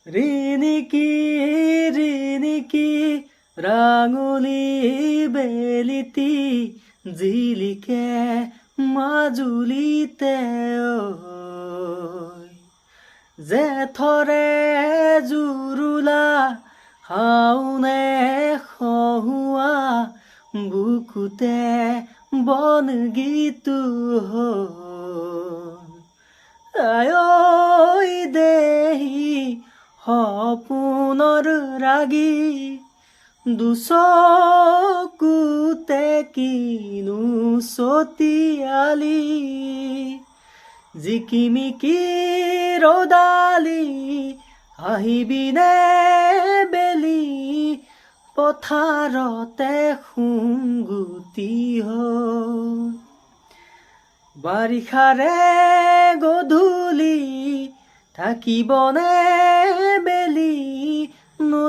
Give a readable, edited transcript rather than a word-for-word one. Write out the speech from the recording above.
ৰিণিকি ৰিণিকি ৰাঙলী বেলিতি জিলিকে মাজুলীতে জেঠৰে জুৰুলা শাওনে খহুৱা বুকুতে বনগীত আই দেহি সপোনৰ ৰাগী দুচকুতে কিনো চতিয়ালি জিকিমিকি ৰদালি আহিবিনে বেলি পথাৰতে শুংগুটি বাৰিষাৰে গধূলি থাকিবনে